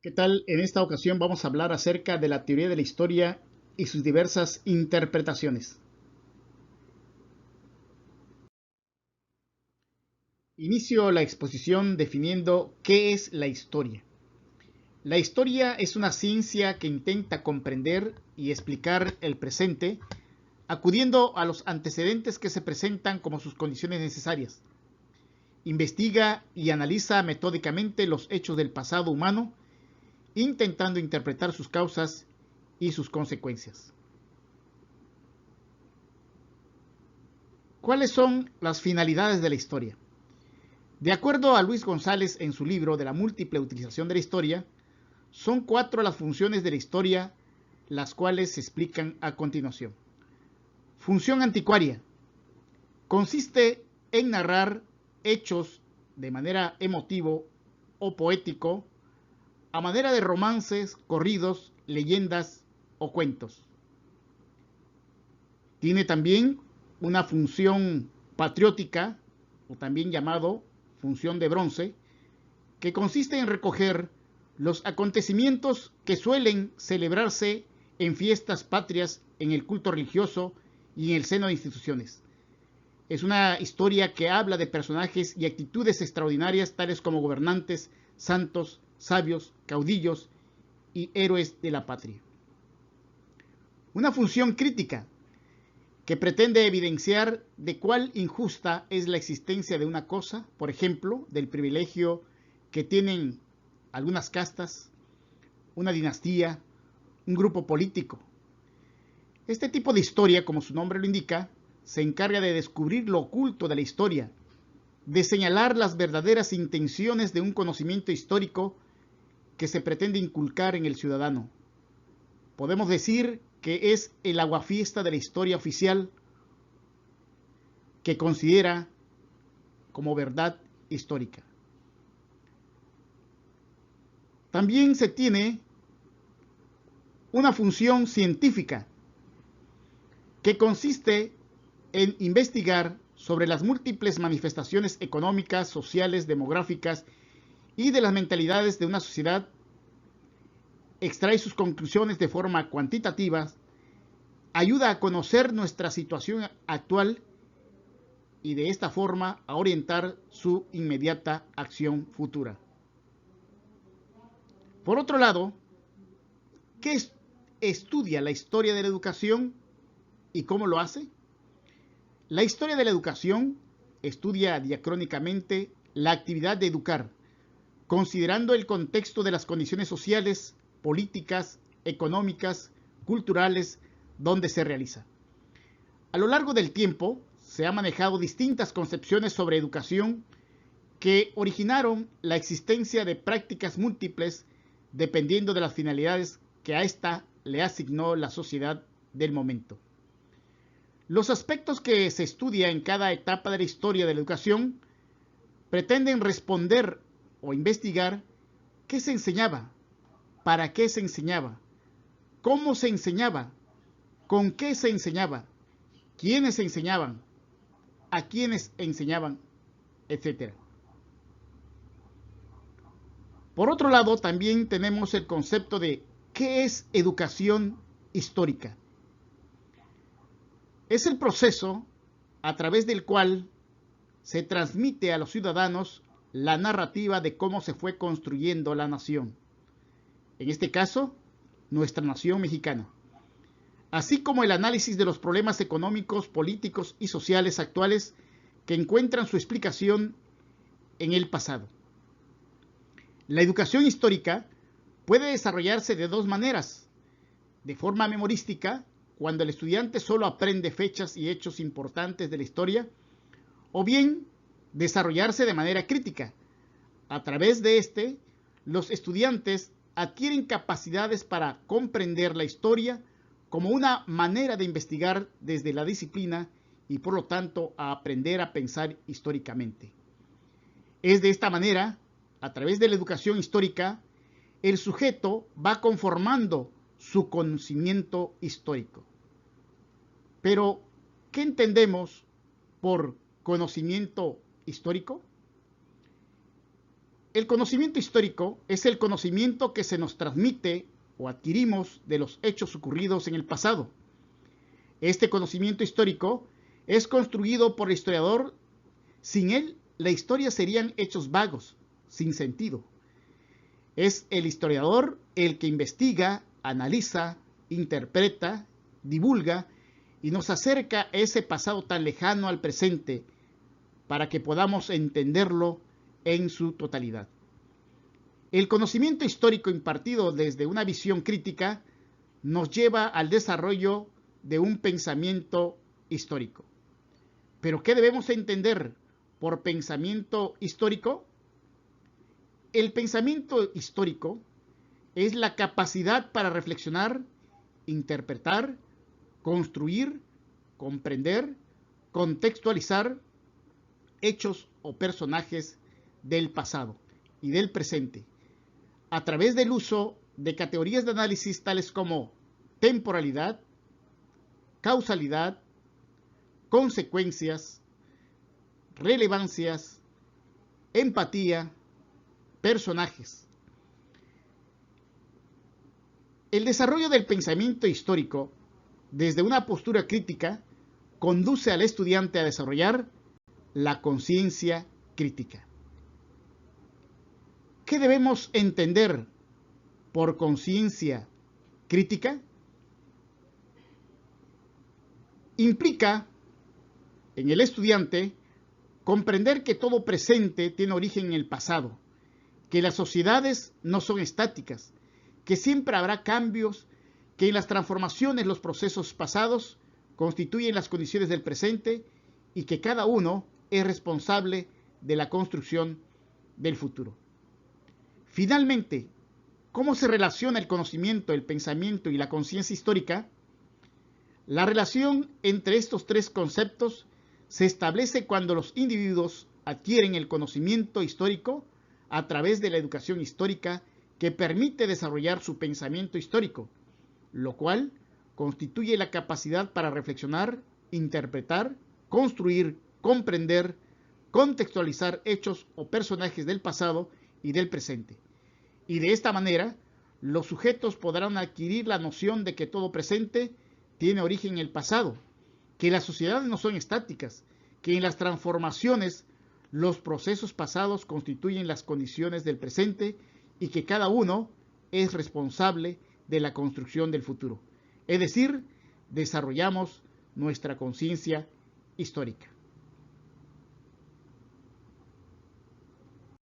¿Qué tal? En esta ocasión vamos a hablar acerca de la teoría de la historia y sus diversas interpretaciones. Inicio la exposición definiendo qué es la historia. La historia es una ciencia que intenta comprender y explicar el presente, acudiendo a los antecedentes que se presentan como sus condiciones necesarias. Investiga y analiza metódicamente los hechos del pasado humano, intentando interpretar sus causas y sus consecuencias. ¿Cuáles son las finalidades de la historia? De acuerdo a Luis González en su libro de la múltiple utilización de la historia, son 4 las funciones de la historia, las cuales se explican a continuación. Función anticuaria. Consiste en narrar hechos de manera emotivo o poético, a manera de romances, corridos, leyendas o cuentos. Tiene también una función patriótica, o también llamado función de bronce, que consiste en recoger los acontecimientos que suelen celebrarse en fiestas patrias, en el culto religioso y en el seno de instituciones. Es una historia que habla de personajes y actitudes extraordinarias, tales como gobernantes, santos, sabios, caudillos y héroes de la patria. Una función crítica, que pretende evidenciar de cuál injusta es la existencia de una cosa, por ejemplo, del privilegio que tienen algunas castas, una dinastía, un grupo político. Este tipo de historia, como su nombre lo indica, se encarga de descubrir lo oculto de la historia, de señalar las verdaderas intenciones de un conocimiento histórico que se pretende inculcar en el ciudadano. Podemos decir que es el aguafiesta de la historia oficial, que considera como verdad histórica. También se tiene una función científica, que consiste en investigar sobre las múltiples manifestaciones económicas, sociales, demográficas y de las mentalidades de una sociedad, extrae sus conclusiones de forma cuantitativa, ayuda a conocer nuestra situación actual y de esta forma a orientar su inmediata acción futura. Por otro lado, ¿qué estudia la historia de la educación y cómo lo hace? La historia de la educación estudia diacrónicamente la actividad de educar, considerando el contexto de las condiciones sociales, políticas, económicas, culturales, donde se realiza. A lo largo del tiempo, se han manejado distintas concepciones sobre educación que originaron la existencia de prácticas múltiples dependiendo de las finalidades que a ésta le asignó la sociedad del momento. Los aspectos que se estudia en cada etapa de la historia de la educación pretenden responder o investigar qué se enseñaba, para qué se enseñaba, cómo se enseñaba, con qué se enseñaba, quiénes enseñaban, a quiénes enseñaban, etc. Por otro lado, también tenemos el concepto de ¿qué es educación histórica? Es el proceso a través del cual se transmite a los ciudadanos la narrativa de cómo se fue construyendo la nación. En este caso, nuestra nación mexicana. Así como el análisis de los problemas económicos, políticos y sociales actuales que encuentran su explicación en el pasado. La educación histórica puede desarrollarse de 2 maneras: de forma memorística, cuando el estudiante solo aprende fechas y hechos importantes de la historia, o bien desarrollarse de manera crítica. A través de los estudiantes adquieren capacidades para comprender la historia como una manera de investigar desde la disciplina y por lo tanto a aprender a pensar históricamente. Es de esta manera, a través de la educación histórica, el sujeto va conformando su conocimiento histórico. Pero, ¿qué entendemos por conocimiento histórico? El conocimiento histórico es el conocimiento que se nos transmite o adquirimos de los hechos ocurridos en el pasado. Este conocimiento histórico es construido por el historiador. Sin él, la historia serían hechos vagos, sin sentido. Es el historiador el que investiga, analiza, interpreta, divulga y nos acerca a ese pasado tan lejano al presente para que podamos entenderlo en su totalidad. El conocimiento histórico impartido desde una visión crítica nos lleva al desarrollo de un pensamiento histórico. ¿Pero qué debemos entender por pensamiento histórico? El pensamiento histórico es la capacidad para reflexionar, interpretar, construir, comprender, contextualizar hechos o personajes del pasado y del presente, a través del uso de categorías de análisis tales como temporalidad, causalidad, consecuencias, relevancias, empatía, personajes. El desarrollo del pensamiento histórico desde una postura crítica conduce al estudiante a desarrollar la conciencia crítica. ¿Qué debemos entender por conciencia crítica? Implica en el estudiante comprender que todo presente tiene origen en el pasado, que las sociedades no son estáticas, que siempre habrá cambios, que en las transformaciones los procesos pasados constituyen las condiciones del presente y que cada uno es responsable de la construcción del futuro. Finalmente, ¿cómo se relaciona el conocimiento, el pensamiento y la conciencia histórica? La relación entre estos tres conceptos se establece cuando los individuos adquieren el conocimiento histórico a través de la educación histórica que permite desarrollar su pensamiento histórico, lo cual constituye la capacidad para reflexionar, interpretar, construir, comprender, contextualizar hechos o personajes del pasado y del presente. Y de esta manera, los sujetos podrán adquirir la noción de que todo presente tiene origen en el pasado, que las sociedades no son estáticas, que en las transformaciones los procesos pasados constituyen las condiciones del presente y que cada uno es responsable de la construcción del futuro. Es decir, desarrollamos nuestra conciencia histórica.